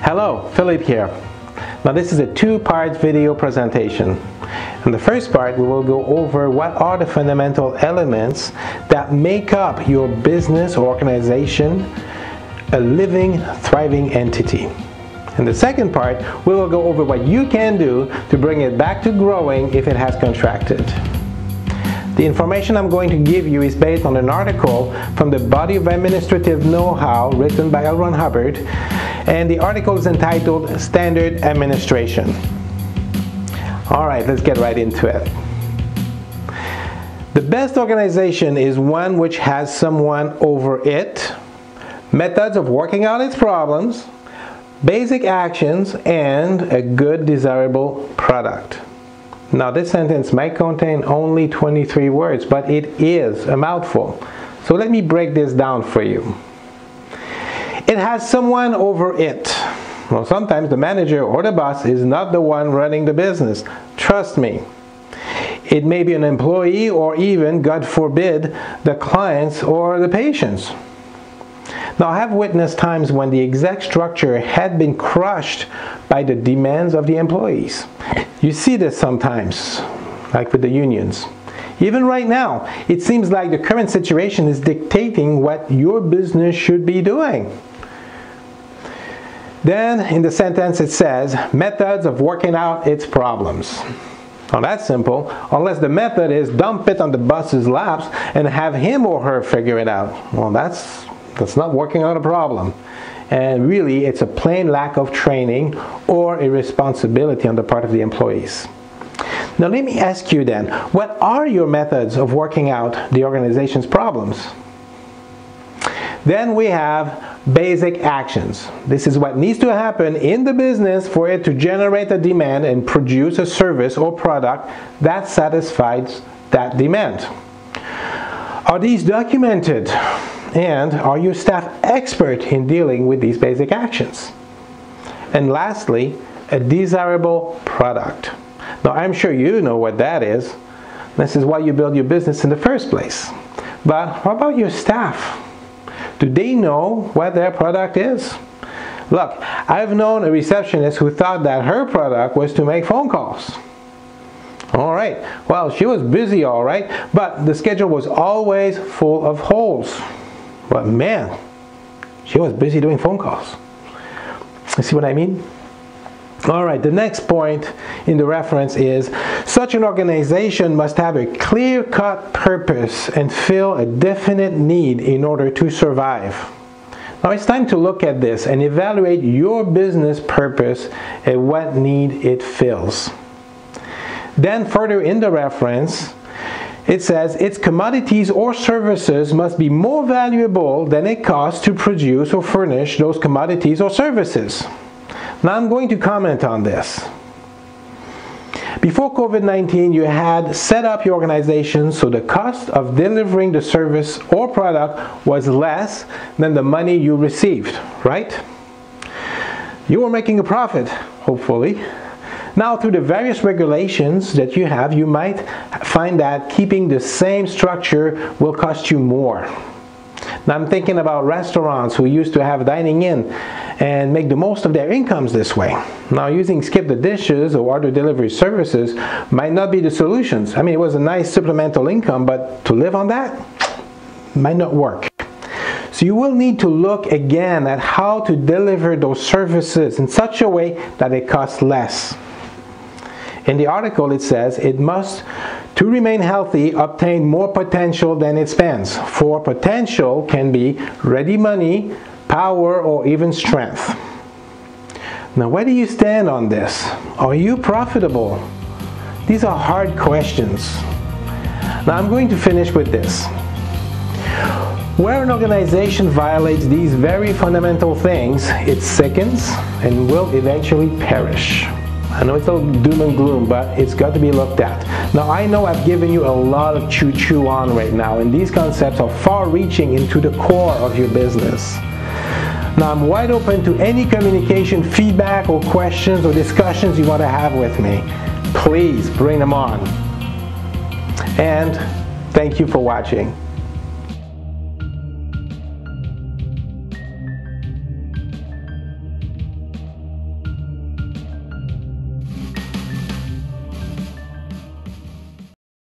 Hello, Philip here. Now this is a two-part video presentation. In the first part, we will go over what are the fundamental elements that make up your business or organization a living, thriving entity. In the second part, we will go over what you can do to bring it back to growing if it has contracted. The information I'm going to give you is based on an article from the Body of Administrative Know-How written by L. Ron Hubbard, and the article is entitled Standard Administration. Alright, let's get right into it. The best organization is one which has someone over it, methods of working out its problems, basic actions, and a good desirable product. Now this sentence might contain only 23 words, but it is a mouthful. So let me break this down for you. It has someone over it. Well, sometimes the manager or the boss is not the one running the business. Trust me. It may be an employee or even, God forbid, the clients or the patients. Now, I have witnessed times when the exec structure had been crushed by the demands of the employees. You see this sometimes, like with the unions. Even right now, it seems like the current situation is dictating what your business should be doing. Then, in the sentence, it says, methods of working out its problems. Now, that's simple, unless the method is dump it on the boss's laps and have him or her figure it out. Well, that's not working out a problem. And really, it's a plain lack of training or irresponsibility on the part of the employees. Now, let me ask you then, what are your methods of working out the organization's problems? Then we have basic actions. This is what needs to happen in the business for it to generate a demand and produce a service or product that satisfies that demand. Are these documented? And are your staff expert in dealing with these basic actions? And lastly, a desirable product. Now, I'm sure you know what that is. This is why you build your business in the first place. But how about your staff? Do they know what their product is? Look, I've known a receptionist who thought that her product was to make phone calls. All right, well, she was busy, all right, but the schedule was always full of holes. But man, she was busy doing phone calls. You see what I mean? All right, the next point in the reference is, such an organization must have a clear-cut purpose and fill a definite need in order to survive. Now it's time to look at this and evaluate your business purpose and what need it fills. Then further in the reference, it says its commodities or services must be more valuable than it costs to produce or furnish those commodities or services. Now I'm going to comment on this. Before COVID-19, you had set up your organization so the cost of delivering the service or product was less than the money you received, right? You were making a profit, hopefully. Now, through the various regulations that you have, you might find that keeping the same structure will cost you more. Now, I'm thinking about restaurants who used to have dining in and make the most of their incomes this way. Now, using Skip the Dishes or other delivery services might not be the solutions. I mean, it was a nice supplemental income, but to live on that might not work. So you will need to look again at how to deliver those services in such a way that it costs less. In the article, it says it must, to remain healthy, obtain more potential than it spends. For potential can be ready money, power, or even strength. Now, where do you stand on this? Are you profitable? These are hard questions. Now, I'm going to finish with this. Where an organization violates these very fundamental things, it sickens and will eventually perish. I know it's a little doom and gloom, but it's got to be looked at. Now, I know I've given you a lot of chew on right now, and these concepts are far-reaching into the core of your business. Now, I'm wide open to any communication, feedback, or questions or discussions you want to have with me. Please bring them on. And thank you for watching.